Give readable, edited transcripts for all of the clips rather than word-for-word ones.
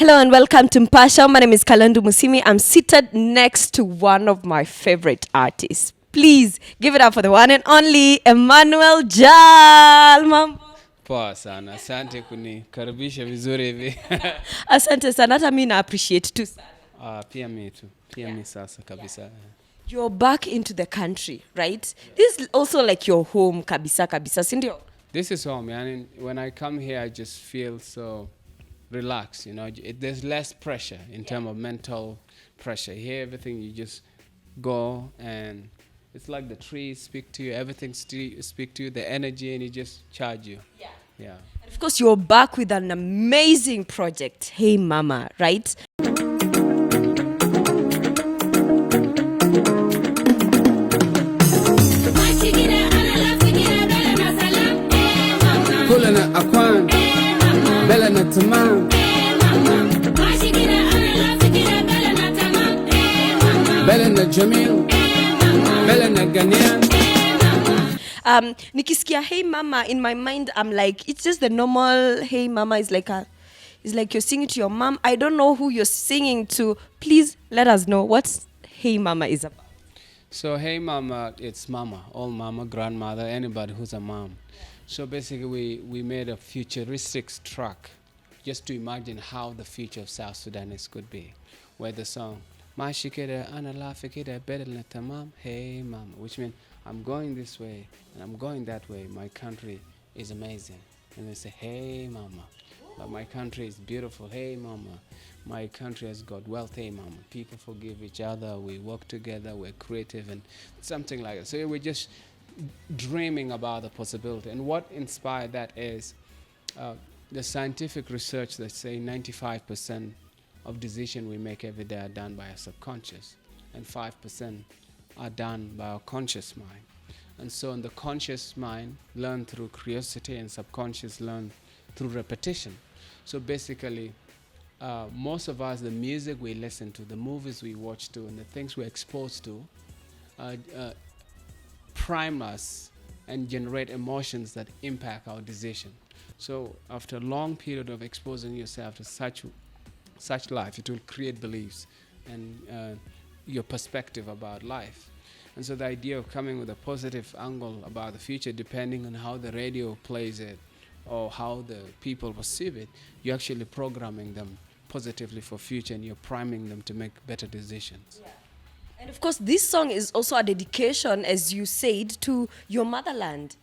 Hello and welcome to Mpasho. My name is Kalandu Musimi. I'm seated next to one of my favorite artists. Please give it up for the one and only Emmanuel Jal. Mambo. Poa sana, asante kunikaribisha vizuri hivi. Asante sana, hata mimi na appreciate tu sana. Pia mi tu, mi sasa kabisa. You're back into the country, right? This is also like your home, kabisa kabisa, sindio? This is home, and when I come here, I just feel so relaxed. There's less pressure in terms of mental pressure. Here, everything you just go, and it's like the trees speak to you, everything speak to you, the energy, and it just charge you. Yeah. And of course, you're back with an amazing project, Hey Mama, right? Kulana akwan, bela na tamam. Bela na jamil, bela na ganyan. Nikisikia Hey Mama, in my mind, I'm like, it's just the normal Hey Mama. It's like you're singing to your mom. I don't know who you're singing to. Please let us know what Hey Mama is about. So Hey Mama, it's mama, all mama, grandmother, anybody who's a mom. So basically we made a futuristic track just to imagine how the future of South Sudanese could be. Where the song, Mashikida Analafikida Bedel Tamam, Hey Mama, which means I'm going this way and I'm going that way. My country is amazing. And they say, Hey Mama. But my country is beautiful. Hey Mama. My country has got wealth. Hey Mama. People forgive each other. We work together. We're creative and something like that. So we're just dreaming about the possibility. And what inspired that is the scientific research that say 95% of decisions we make every day are done by our subconscious, and 5% are done by our conscious mind. And so in the conscious mind, learn through curiosity, and subconscious learn through repetition. So basically, most of us, the music we listen to, the movies we watch to, and the things we're exposed to, prime us and generate emotions that impact our decision. So after a long period of exposing yourself to such life, it will create beliefs and your perspective about life. And so the idea of coming with a positive angle about the future, depending on how the radio plays it or how the people perceive it, you're actually programming them positively for future, and you're priming them to make better decisions. Yeah. And of course, this song is also a dedication, as you said, to your motherland,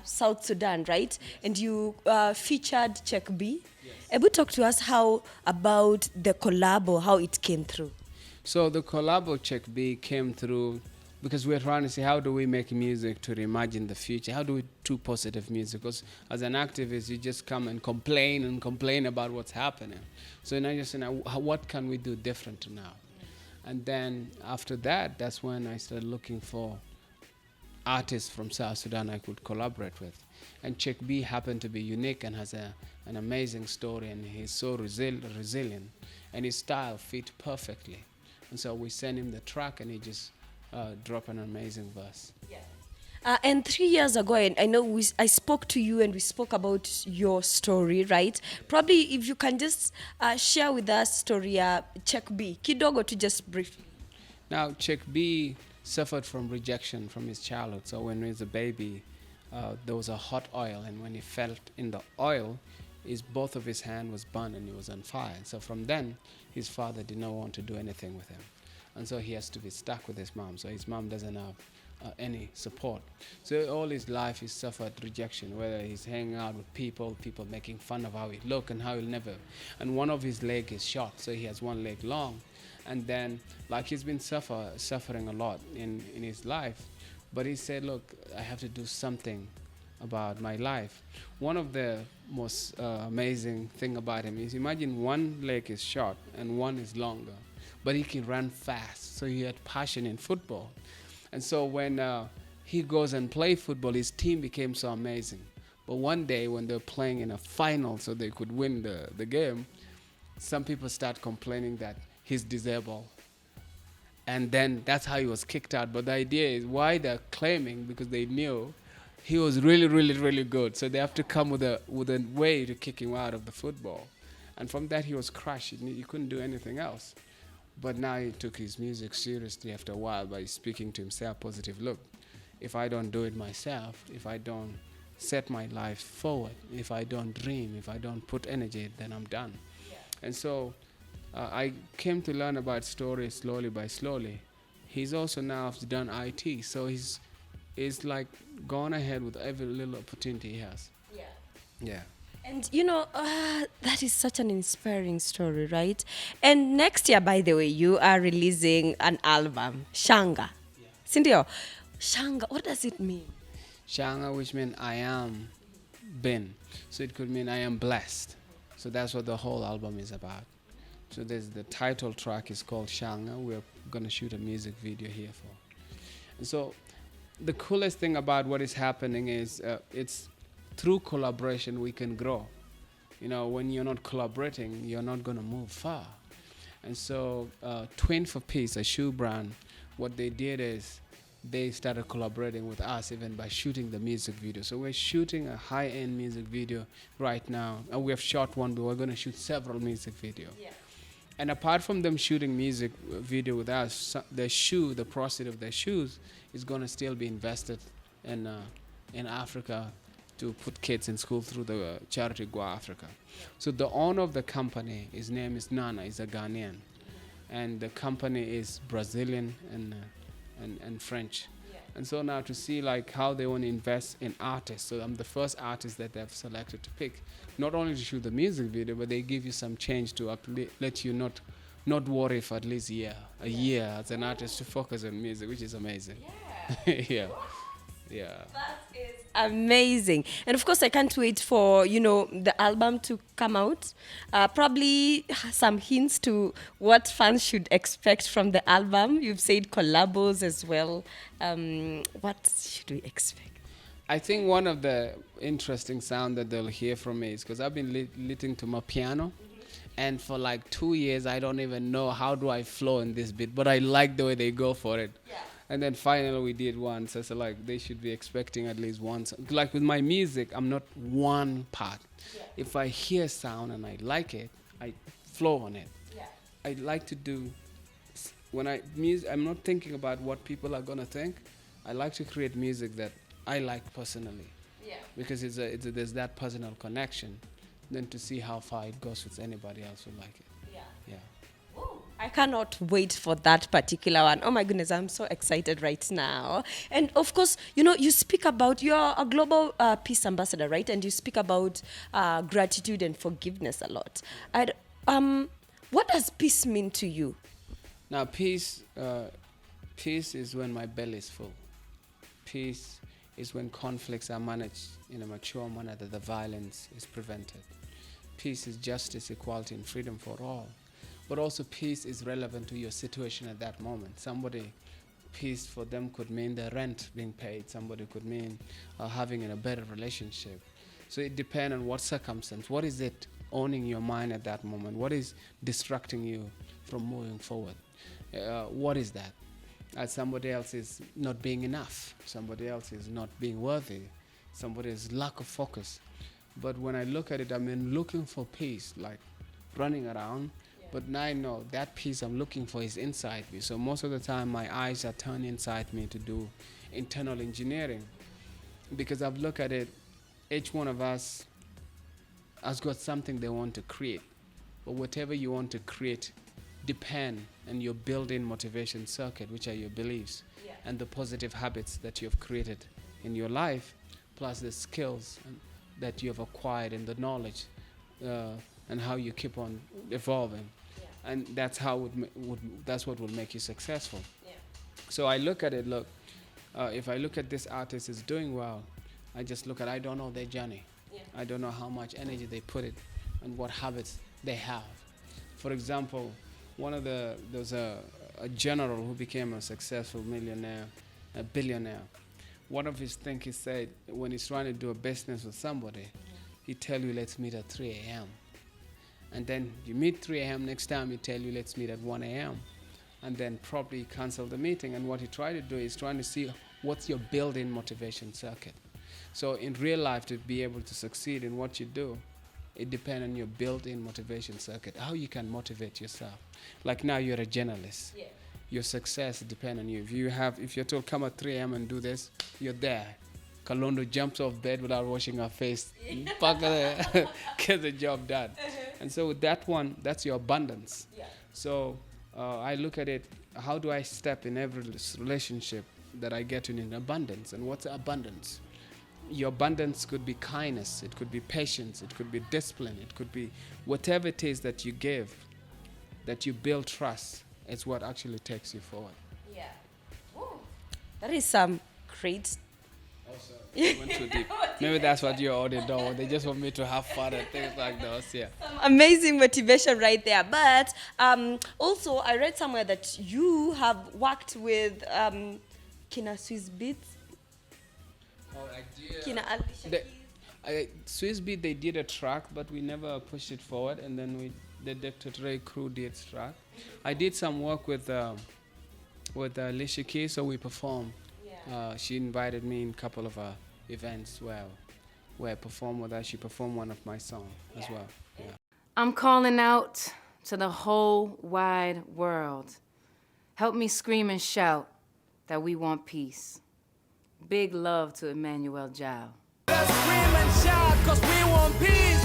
South Sudan, right? And you featured Check B. Yes. Ebu talk to us how about the collab or how it came through. So the collab of Check B came through because we're trying to say, how do we make music to reimagine the future? How do we do positive music? Because as an activist, you just come and complain about what's happening. So now you're saying, what can we do different now? And then after that, that's when I started looking for artists from South Sudan I could collaborate with. And Check B happened to be unique and has an amazing story, and he's so resilient, and his style fit perfectly. And so we sent him the track, and he just dropped an amazing verse. Yeah. And 3 years ago, I know I spoke to you and we spoke about your story, right? Probably if you can just share with us story Check B, kidogo to just briefly. Now, Check B suffered from rejection from his childhood. So when he was a baby, there was a hot oil, and when he felt in the oil, both of his hand was burned and he was on fire. So from then, his father did not want to do anything with him. And so he has to be stuck with his mom. So his mom doesn't have any support. So all his life he's suffered rejection, whether he's hanging out with people making fun of how he look and how he'll never. And one of his leg is short, so he has one leg long. And then like he's been suffering a lot in his life. But he said, look, I have to do something about my life. One of the most amazing thing about him is, imagine one leg is short and one is longer, but he can run fast. So he had passion in football. And so when he goes and play football, his team became so amazing. But one day when they're playing in a final so they could win the game, some people start complaining that he's disabled. And then that's how he was kicked out. But the idea is why they're claiming, because they knew he was really, really, really good. So they have to come with a way to kick him out of the football. And from that, he was crushed. He couldn't do anything else. But now he took his music seriously after a while by speaking to himself positive. Look, if I don't do it myself, if I don't set my life forward, if I don't dream, if I don't put energy, then I'm done. And so I came to learn about story slowly by slowly. He's also now done IT, so he's like gone ahead with every little opportunity he has. Yeah. And that is such an inspiring story, right? And next year, by the way, you are releasing an album, Shanga. Sindio, Shanga, what does it mean? Shanga, which means I am been. So it could mean I am blessed. So that's what the whole album is about. So there's the title track is called Shanga. We're going to shoot a music video here for. And so the coolest thing about what is happening is it's through collaboration we can grow. When you're not collaborating, you're not going to move far. And so Twin for Peace, a shoe brand, what they did is they started collaborating with us even by shooting the music video. So we're shooting a high-end music video right now. And we have shot one, but we're going to shoot several music videos. Yeah. And apart from them shooting music video with us, the proceeds of their shoes is going to still be invested in Africa to put kids in school through the charity Go Africa. So the owner of the company, his name is Nana, he's a Ghanaian. And the company is Brazilian and French. And so now to see like how they want to invest in artists. So I'm the first artist that they've selected to pick. Not only to shoot the music video, but they give you some change to let you not worry for at least a year as an artist to focus on music, which is amazing. Yeah. That is amazing. And of course, I can't wait for, the album to come out. Probably some hints to what fans should expect from the album. You've said collabos as well. What should we expect? I think one of the interesting sound that they'll hear from me is because I've been listening to my piano. And for like 2 years, I don't even know how do I flow in this bit, but I like the way they go for it. Yeah. And then finally we did one. So like they should be expecting at least once. Like with my music, I'm not one part. Yeah. If I hear sound and I like it, I flow on it. Yeah. I like to do, I'm not thinking about what people are gonna think. I like to create music that I like personally. Yeah. Because there's that personal connection. Then to see how far it goes with anybody else who like it. Yeah. I cannot wait for that particular one. Oh my goodness, I'm so excited right now. And of course, you speak about, you're a global peace ambassador, right? And you speak about gratitude and forgiveness a lot. What does peace mean to you? Now, peace is when my belly is full. Peace is when conflicts are managed in a mature manner, that the violence is prevented. Peace is justice, equality, and freedom for all. But also peace is relevant to your situation at that moment. Peace for them could mean the rent being paid. Somebody could mean having a better relationship. So it depends on what circumstance. What is it owning your mind at that moment? What is distracting you from moving forward? What is that? Somebody else is not being enough. Somebody else is not being worthy. Somebody has lack of focus. But when I look at it, looking for peace, like running around. But now I know that peace I'm looking for is inside me. So most of the time, my eyes are turned inside me to do internal engineering. Because I've looked at it, each one of us has got something they want to create. But whatever you want to create depend on your built-in motivation circuit, which are your beliefs, and the positive habits that you've created in your life, plus the skills that you have acquired and the knowledge and how you keep on evolving. And that's how that's what will make you successful. So I look at it, if I look at this artist is doing well, I just look at, I don't know their journey. I don't know how much energy they put it and what habits they have. For example, there was a general who became a successful millionaire, a billionaire. One of his things he said, when he's trying to do a business with somebody, he tell you, let's meet at 3 a.m. And then you meet 3 a.m. Next time he tell you, let's meet at 1 a.m. And then probably cancel the meeting. And what he tried to do is trying to see what's your built-in motivation circuit. So in real life, to be able to succeed in what you do, It depends on your built-in motivation circuit, how you can motivate yourself. Like now you're a journalist. Yeah. Your success depends on you. If you're told come at 3 a.m. and do this, you're there. Kalondo jumps off bed without washing her face. Get the job done. And so with that one, that's your abundance. Yeah. So I look at it, how do I step in every relationship that I get in abundance? And what's abundance? Your abundance could be kindness, it could be patience, it could be discipline, it could be whatever it is that you give, that you build trust. It's what actually takes you forward. Yeah. Woo. That is some great. Also, went too deep. Maybe that's what your audience don't want. They just want me to have fun and things like those. Yeah. Amazing motivation right there. But also, I read somewhere that you have worked with Kina Swiss Beats. Oh, I did. Kina Alicia Keys. Swiss Beat, they did a track, but we never pushed it forward. And then the Dr. Dre crew did track. I did some work with Alicia Keys, so we performed. Yeah. She invited me in a couple of events where I performed with her. She performed one of my songs as well. Yeah. I'm calling out to the whole wide world. Help me scream and shout that we want peace. Big love to Emmanuel Jal. Let's scream and shout, 'cause we want peace.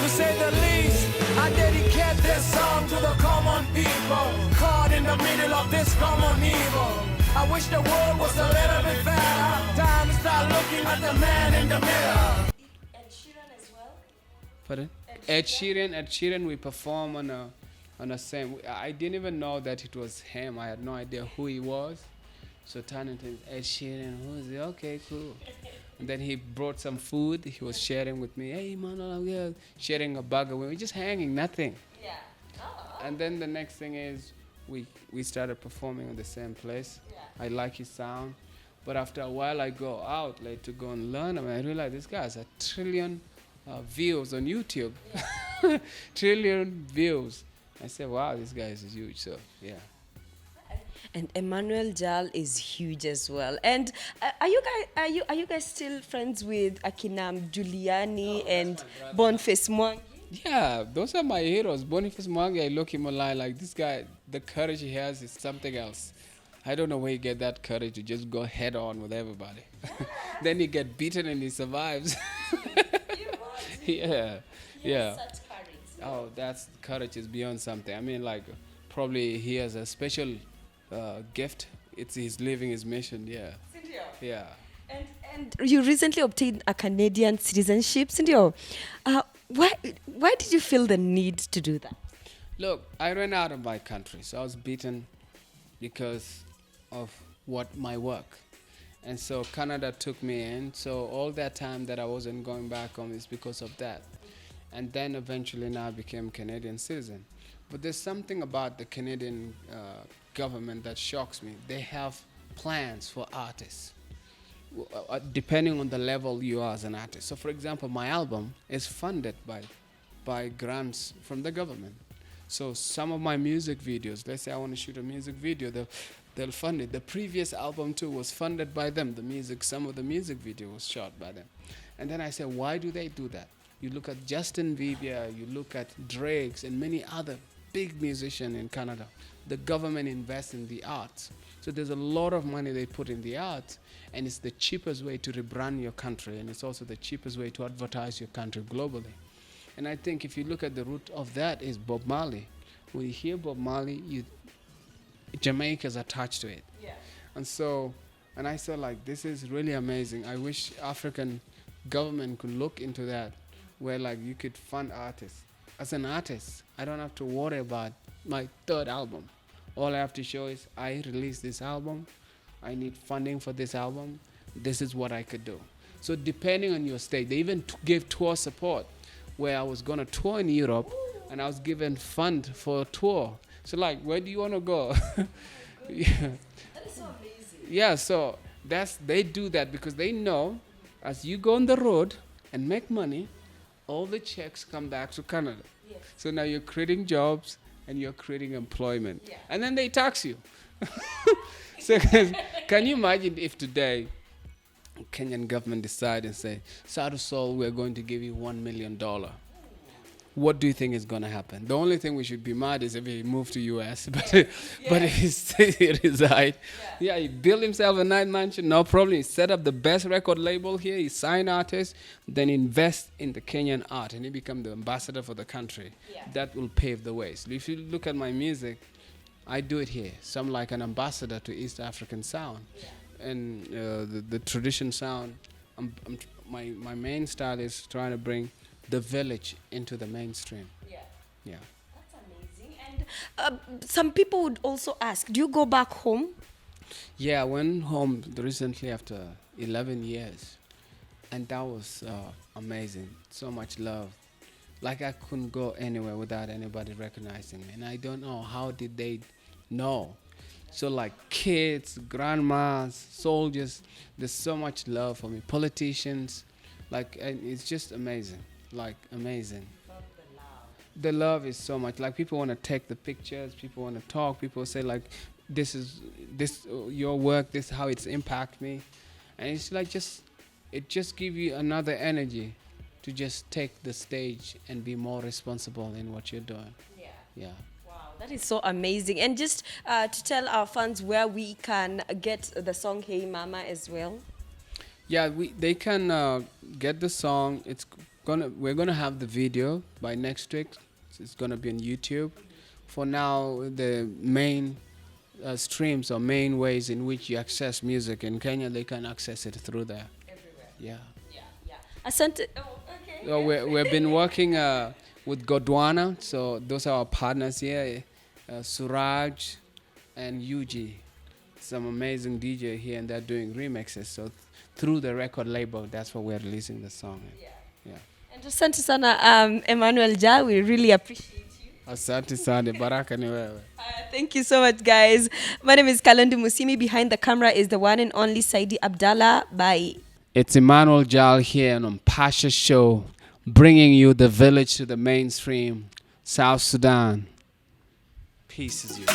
To say the least, I dedicate this song to the common people, caught in the middle of this common evil. I wish the world was a little bit better. Time to start looking at the man in the mirror. Ed Sheeran as well. Pardon? Ed Sheeran, we perform on a same. I didn't even know that it was him. I had no idea who he was. So turning to Ed Sheeran, who is he? Okay, cool. And then he brought some food. He was sharing with me. Hey, man, I'm here. Sharing a burger. We were just hanging, nothing. Yeah. Oh. And then the next thing is we started performing in the same place. Yeah. I like his sound. But after a while, I go out like to go and learn. I realize this guy has 1 trillion views on YouTube. Yeah. Trillion views. I said, wow, this guy is huge. So, yeah. And Emmanuel Jal is huge as well. And are you guys still friends with Akinam Giuliani and Boniface Mwangi? Yeah, those are my heroes. Boniface Mwangi, I look him online like this guy, the courage he has is something else. I don't know where he get that courage to just go head on with everybody. Then he get beaten and he survives. Yeah, yeah. Such courage. Oh, that's courage is beyond something. I mean, like, probably he has a special gift. He's living his mission. Yeah, yeah. And you recently obtained a Canadian citizenship, Cindy. Why did you feel the need to do that? Look, I ran out of my country, so I was beaten because of my work. And so Canada took me in. So all that time that I wasn't going back home is because of that. And then eventually now I became Canadian citizen. But there's something about the Canadian government that shocks me. They have plans for artists, depending on the level you are as an artist. So for example, my album is funded by grants from the government. So some of my music videos, let's say I want to shoot a music video, they'll fund it. The previous album too was funded by them. Some of the music video was shot by them. And then I said, why do they do that? You look at Justin Bieber, you look at Drake's and many other big musicians in Canada. The government invests in the arts. So there's a lot of money they put in the arts, and it's the cheapest way to rebrand your country, and it's also the cheapest way to advertise your country globally. And I think if you look at the root of that is Bob Marley. When you hear Bob Marley, Jamaica's attached to it. Yeah. And I said, like, this is really amazing. I wish African government could look into that, where like you could fund artists. As an artist, I don't have to worry about my third album. All I have to show is I released this album, I need funding for this album, this is what I could do. So depending on your state, they even gave tour support, where I was going to tour in Europe, and I was given fund for a tour. So like, where do you want to go? Yeah. That is so amazing. Yeah, so they do that because they know as you go on the road and make money, all the checks come back to Canada. Yes. So now you're creating jobs and you're creating employment. Yeah. And then they tax you. So can you imagine if today Kenyan government decide and say, South Soul, we're going to give you $1 million. What do you think is going to happen? The only thing we should be mad is if he moved to US, but he stayed here, reside. Yeah, he built himself a nice mansion, no problem. He set up the best record label here. He signed artists, then invest in the Kenyan art, and he become the ambassador for the country. That will pave the way. So if you look at my music, I do it here. So I'm like an ambassador to East African sound, and the tradition sound. My main style is trying to bring the village into the mainstream. Yeah. That's amazing. And some people would also ask, do you go back home? Yeah, I went home recently after 11 years, and that was amazing. So much love. Like I couldn't go anywhere without anybody recognizing me, and I don't know how did they know. So like kids, grandmas, soldiers, there's so much love for me. Politicians, like, and it's just amazing. Like amazing. The love is so much. Like people want to take the pictures, people want to talk, people say like, this your work, this is how it's impact me, and it's like it just give you another energy to just take the stage and be more responsible in what you're doing. Yeah. Wow, that is so amazing. And just to tell our fans where we can get the song Hey Mama as well. Yeah, they can get the song. We're gonna have the video by next week. It's gonna be on YouTube. For now, the main streams or main ways in which you access music in Kenya, they can access it through there. Everywhere. Yeah. Asante. Oh, okay. So we've been working with Godwana. So those are our partners here, Suraj and Yuji. Some amazing DJ here, and they're doing remixes. So through the record label, that's what we're releasing the song. Yeah. And asante sana, Emmanuel Jal. We really appreciate you. Asante sana, baraka ni wewe. Thank you so much, guys. My name is Kalandu Musimi. Behind the camera is the one and only Saidi Abdallah. Bye. It's Emmanuel Jal here on Mpasho Show, bringing you the village to the mainstream, South Sudan. Peace is you.